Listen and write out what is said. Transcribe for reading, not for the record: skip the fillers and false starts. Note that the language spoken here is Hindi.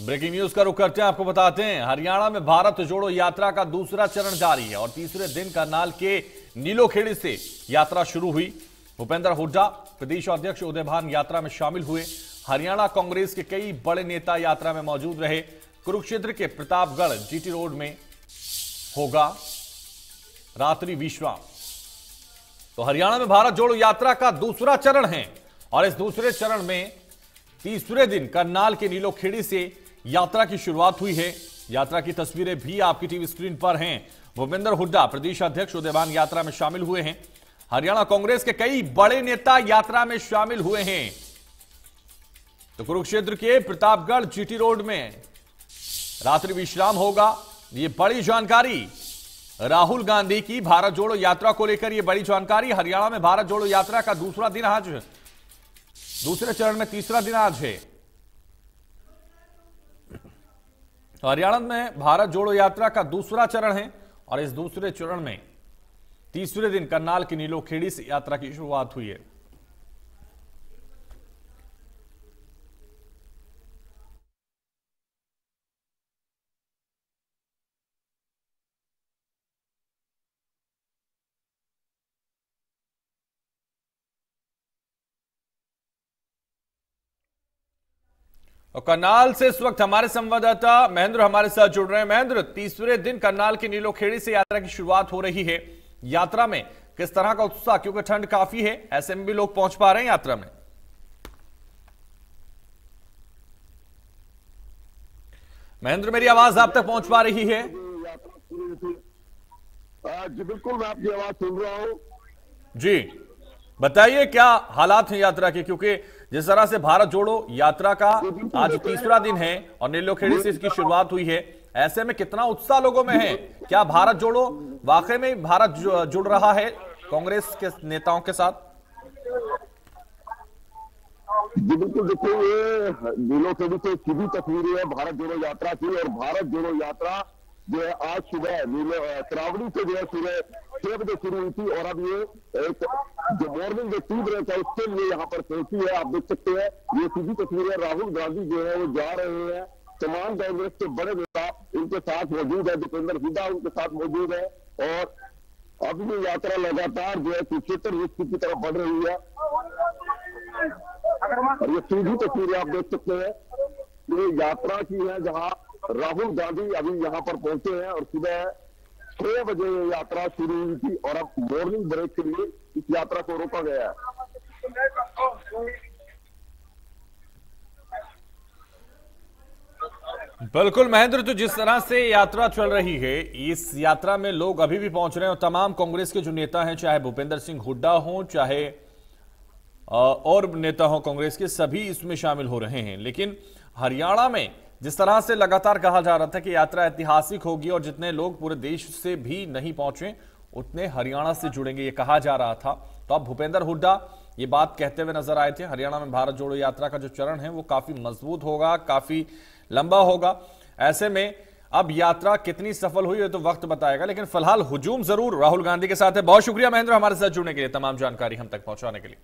ब्रेकिंग न्यूज का रुख करते हैं, आपको बताते हैं हरियाणा में भारत जोड़ो यात्रा का दूसरा चरण जारी है और तीसरे दिन करनाल के नीलोखेड़ी से यात्रा शुरू हुई। भूपेंद्र हुड्डा प्रदेश अध्यक्ष उदयभान यात्रा में शामिल हुए। हरियाणा कांग्रेस के कई बड़े नेता यात्रा में मौजूद रहे। कुरुक्षेत्र के प्रतापगढ़ जीटी रोड में होगा रात्रि विश्राम। तो हरियाणा में भारत जोड़ो यात्रा का दूसरा चरण है और इस दूसरे चरण में तीसरे दिन करनाल के नीलोखेड़ी से यात्रा की शुरुआत हुई है। यात्रा की तस्वीरें भी आपकी टीवी स्क्रीन पर हैं। भूपेंद्र हुड्डा प्रदेश अध्यक्ष उदयभान यात्रा में शामिल हुए हैं। हरियाणा कांग्रेस के कई बड़े नेता यात्रा में शामिल हुए हैं। तो कुरुक्षेत्र के प्रतापगढ़ जीटी रोड में रात्रि विश्राम होगा। ये बड़ी जानकारी राहुल गांधी की भारत जोड़ो यात्रा को लेकर, यह बड़ी जानकारी। हरियाणा में भारत जोड़ो यात्रा का दूसरा दिन आज, दूसरे चरण में तीसरा दिन आज है। तो हरियाणा में भारत जोड़ो यात्रा का दूसरा चरण है और इस दूसरे चरण में तीसरे दिन करनाल की नीलोखेड़ी से यात्रा की शुरुआत हुई है। और करनाल से इस वक्त हमारे संवाददाता महेंद्र हमारे साथ जुड़ रहे हैं। महेंद्र, तीसरे दिन करनाल की नीलोखेड़ी से यात्रा की शुरुआत हो रही है। यात्रा में किस तरह का उत्साह, क्योंकि ठंड काफी है, ऐसे में भी लोग पहुंच पा रहे हैं यात्रा में? महेंद्र, मेरी आवाज आप तक पहुंच पा रही है? जी बिल्कुल, मैं आपकी आवाज सुन रहा हूं। जी बताइए क्या हालात हैं यात्रा के, क्योंकि जिस तरह से भारत जोड़ो यात्रा का आज तीसरा दिन है और नीलोखेड़ी से इसकी शुरुआत हुई है, ऐसे में कितना उत्साह लोगों में है? क्या भारत जोड़ो वाकई में भारत जुड़ रहा है कांग्रेस के नेताओं के साथ? जी बिल्कुल, देखिए ये नीलोखेड़ी से सीधी तस्वीरें है भारत जोड़ो यात्रा की। और भारत जोड़ो यात्रा जो है आज सुबह श्रावणी से जो है सुबह 6 बजे शुरू हुई थी और अब ये एक जो मॉर्निंग जो टी ब्रेक है उसके लिए यहाँ पर पहुंची है। आप देख सकते हैं ये सीधी तस्वीरें, राहुल गांधी जो है वो जा रहे हैं। तमाम कांग्रेस के बड़े नेता उनके साथ मौजूद है। भूपेंद्र हुड्डा उनके साथ मौजूद है और अब ये यात्रा लगातार जो है कुरुक्षेत्र की तरफ बढ़ रही है। और ये सीधी तस्वीरें आप देख सकते हैं, ये यात्रा की है जहां राहुल गांधी अभी यहां पर पहुंचे हैं और सुबह 6 बजे ये यात्रा शुरू हुई थी और अब मॉर्निंग ब्रेक के लिए इस यात्रा को रोका गया है। बिल्कुल महेंद्र, तो जिस तरह से यात्रा चल रही है, इस यात्रा में लोग अभी भी पहुंच रहे हैं और तमाम कांग्रेस के जो नेता हैं, चाहे भूपेंद्र सिंह हुड्डा हो चाहे और नेता हो कांग्रेस के, सभी इसमें शामिल हो रहे हैं। लेकिन हरियाणा में जिस तरह से लगातार कहा जा रहा था कि यात्रा ऐतिहासिक होगी और जितने लोग पूरे देश से भी नहीं पहुंचे उतने हरियाणा से जुड़ेंगे, ये कहा जा रहा था। तो अब भूपेंद्र हुड्डा ये बात कहते हुए नजर आए थे। हरियाणा में भारत जोड़ो यात्रा का जो चरण है वो काफी मजबूत होगा, काफी लंबा होगा। ऐसे में अब यात्रा कितनी सफल हुई है तो वक्त बताएगा, लेकिन फिलहाल हुजूम जरूर राहुल गांधी के साथ है। बहुत शुक्रिया महेंद्र हमारे साथ जुड़ने के लिए, तमाम जानकारी हम तक पहुंचाने के लिए।